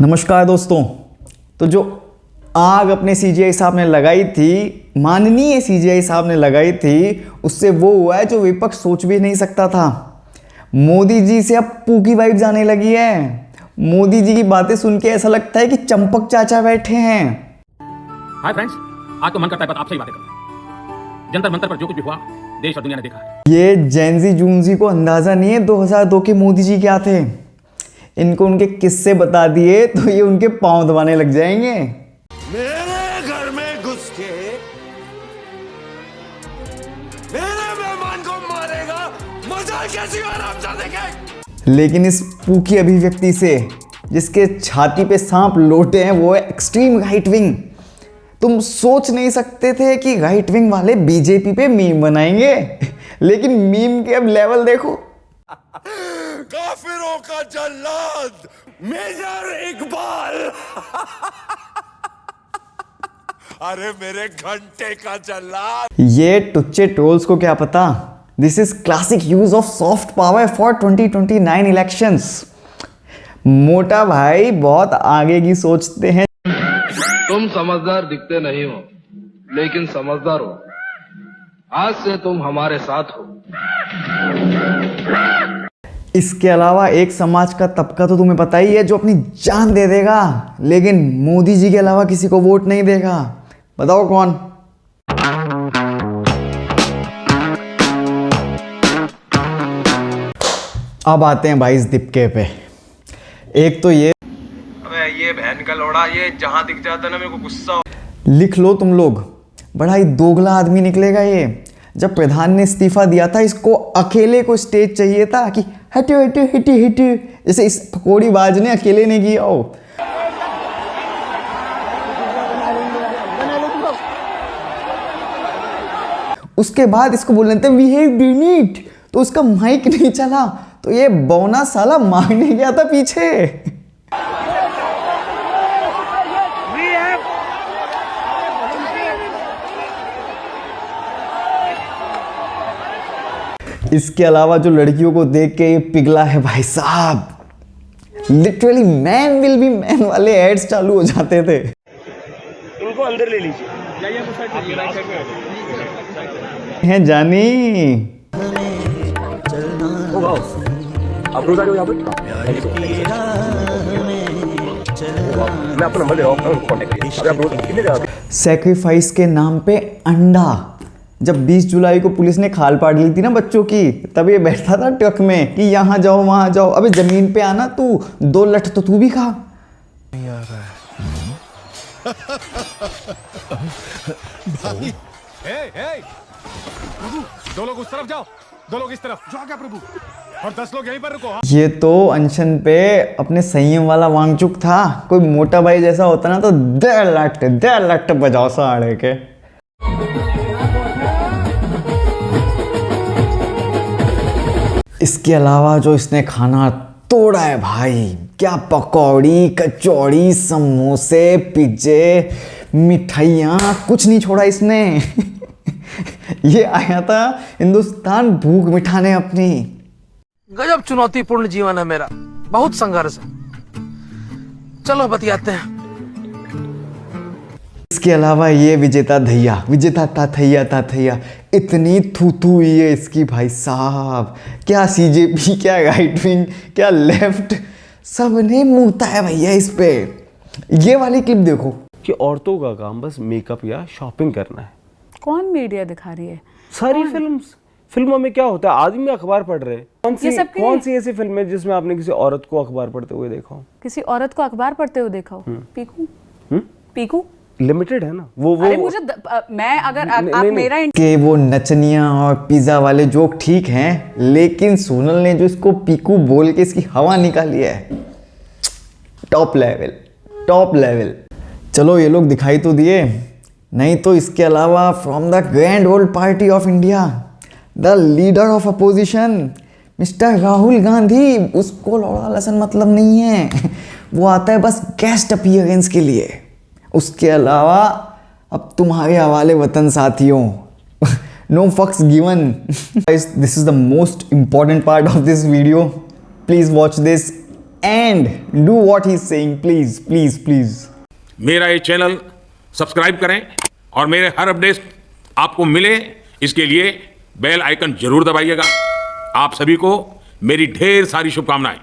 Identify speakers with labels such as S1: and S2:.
S1: नमस्कार दोस्तों। तो जो आग अपने सीजीआई साहब ने लगाई थी, माननीय सीजीआई साहब ने लगाई थी, उससे वो हुआ है जो विपक्ष सोच भी नहीं सकता था। मोदी जी से अब पूकी वाइब्स आने लगी है। मोदी जी की बातें सुन के ऐसा लगता है कि चंपक चाचा बैठे हैं।
S2: हाय फ्रेंड्स, आज तो मन करता है बस आपसे ही बातें करूं। जंतर मंतर पर जो कुछ भी हुआ देश और दुनिया ने देखा है।
S1: ये जेनजी जूनजी को अंदाजा नहीं है 2002 के मोदी जी क्या थे। इनको उनके किस्से बता दिए तो ये उनके पांव दबाने लग जाएंगे।
S3: मेरे घर में घुस के मेरे मेहमान को मारेगा, मजा कैसी आराम से देखे।
S1: लेकिन इस पूकी अभिव्यक्ति से जिसके छाती पे सांप लोटे हैं वो है एक्सट्रीम राइट विंग। तुम सोच नहीं सकते थे कि राइट विंग वाले बीजेपी पे मीम बनाएंगे, लेकिन मीम के अब लेवल देखो।
S3: काफिरों का जल्लाद मेजर इकबाल। अरे मेरे घंटे का जल्लाद।
S1: ये टुच्चे ट्रोल्स को क्या पता, this is classic use of soft power for 2029 elections. मोटा भाई बहुत आगे की सोचते हैं।
S4: तुम समझदार दिखते नहीं हो, लेकिन समझदार हो। आज से तुम हमारे साथ हो।
S1: इसके अलावा एक समाज का तबका तो तुम्हें पता ही है जो अपनी जान दे देगा, लेकिन मोदी जी के अलावा किसी को वोट नहीं देगा। बताओ कौन? अब आते हैं भाई इस दिपके पे। एक तो ये,
S5: अबे ये बहन का लोड़ा, ये जहां दिख जाता है ना मेरे को गुस्सा।
S1: लिख लो तुम लोग, बड़ा ही दोगला आदमी निकलेगा ये। जब प्रधान ने इस्तीफा दिया था, इसको अकेले को स्टेज चाहिए था कि हटो हटो हटो हटो, जैसे इस पकौड़ी बाज ने अकेले ने किया हो। उसके बाद इसको बोल रहे थे वी हैव डन इट, तो उसका माइक नहीं चला, तो ये बौना साला मारने गया था पीछे। इसके अलावा जो लड़कियों को देख के ये पिघला है भाई साहब, literally man will be man वाले एड्स चालू हो जाते थे।
S5: उनको अंदर ले लीजिए।
S1: हैं जानी,
S5: आप रोज आ जाओ यहाँ पे। मैं आपको नंबर दे रहा हूँ, कॉन्टेक्ट कीजिए। आप रोज कितने जाओगे?
S1: सैक्रिफाइस के नाम पे अंडा। जब 20 जुलाई को पुलिस ने खाल पाट ली थी ना बच्चों की, तब ये बैठता था ट्रक में कि यहाँ जाओ वहाँ जाओ। अबे जमीन पे आना तू, 2 लठ तो तू भी खा।
S3: नहीं आ रहा है भाई।
S5: प्रभु, 2 लोग उस तरफ जाओ, 2 लोग इस तरफ। जो क्या प्रभु, और 10 लोग यहीं पर रुको।
S1: ये तो अनशन पे अपने संयम वाला वांगचुक था। कोई मोटा भाई जैसा होता ना तो 1.5 लठ बजाओ साढ़े के। इसके अलावा जो इसने खाना तोड़ा है भाई, क्या पकौड़ी कचौड़ी समोसे पिज्जे मिठाइयाँ, कुछ नहीं छोड़ा इसने। ये आया था हिंदुस्तान भूख मिटाने अपनी।
S6: गजब चुनौतीपूर्ण जीवन है मेरा, बहुत संघर्ष है। चलो बतियाते हैं।
S1: इसके अलावा ये विजेता ताथैया इतनी थूथू हुई है इसकी भाई साहब। क्या सीजेपी, क्या राइट विंग, क्या लेफ्ट, सब ने मुँहता है भैया इस पे। ये वाली क्लिप देखो
S7: कि औरतों का काम बस मेकअप या शॉपिंग करना है।
S8: कौन मीडिया दिखा रही है?
S7: सारी फिल्मों में क्या होता है, आदमी अखबार पढ़ रहे हैं। कौन सी ऐसी फिल्म है जिसमें आपने किसी औरत को अखबार पढ़ते हुए देखा हो?
S8: किसी औरत को अखबार पढ़ते हुए देखा हो? पीकू
S7: लिमिटेड है ना वो।
S8: अरे मुझे मैं अगर आप मेरा
S1: कि वो नचनिया और पिज्जा वाले जोक ठीक हैं, लेकिन सोनल ने जो इसको पीकू बोल के इसकी हवा निकाली है, टॉप लेवल। चलो ये लोग दिखाई तो दिए, नहीं तो इसके अलावा from the grand old party of India, the leader of opposition mister Rahul Gandhi, उसको लौड़ा लसन मतलब नहीं है। वो आता है बस गेस्ट अपीयरेंस के लिए। उसके अलावा अब तुम्हारे हवाले वतन साथियों, नो फक्स given. This is the most important part of this video, please watch this and do what he's saying. Please, please, please.
S2: मेरा ये चैनल सब्सक्राइब करें और मेरे हर अपडेट आपको मिले इसके लिए बेल आइकन जरूर दबाइएगा। आप सभी को मेरी ढेर सारी शुभकामनाएं।